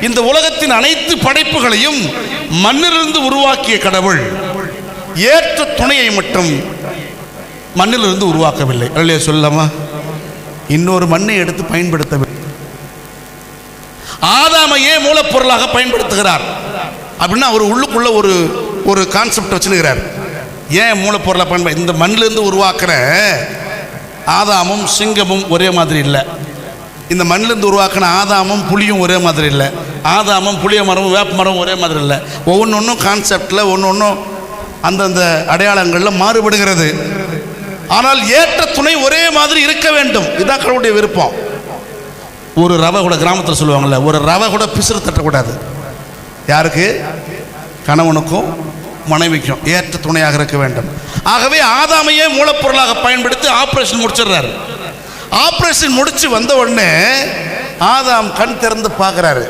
இந்த உலகத்தின் அனைத்து படைப்புகளையும் மண்ணிலிருந்து உருவாக்கிய கடவுள் ஏற்ற துணையை மட்டும் மண்ணிலிருந்து உருவாக்கவில்லை. அல்லையா சொல்லலாமா? இன்னொரு மண்ணை எடுத்து பயன்படுத்தவில்லை. ஆதாமையே மூலப்பொருளாக பயன்படுத்துகிறார் அப்படின்னா அவர் உள்ளுக்குள்ள ஒரு கான்செப்ட் வச்சுக்கிறார். ஏன் மூலப்பொருளை பயன்படுத்த? இந்த மண்ணிலிருந்து உருவாக்குற ஆதாமும் சிங்கமும் ஒரே மாதிரி இல்லை. இந்த மண்ணிலிருந்து உருவாக்கின ஆதாமும் புளியும் ஒரே மாதிரி இல்லை. ஆதாமும் புளிய மரமும் வேப்ப மரமும் ஒரே மாதிரி இல்லை. ஒவ்வொன்றும் கான்செப்டில் ஒவ்வொன்றும் அந்தந்த அடையாளங்களில் மாறுபடுகிறது. ஆனால் ஏற்ற துணை ஒரே மாதிரி இருக்க வேண்டும். இதுதான் கடவுளுடைய விருப்பம். ஒரு ரவை கூட, கிராமத்தில் சொல்லுவாங்கள்ல, ஒரு ரவை கூட பிசுறு தட்டக்கூடாது. யாருக்கு? கணவனுக்கும் மனைவிக்கும் ஏற்ற துணையாக இருக்க வேண்டும். ஆகவே ஆதாமையே மூலப்பொருளாக பயன்படுத்தி ஆப்ரேஷன் முடிச்சிடுறாரு. ஆப்ரேஷன் முடிச்சு வந்த உடனே ஆதாம் கண் திறந்து பார்க்குறாரு.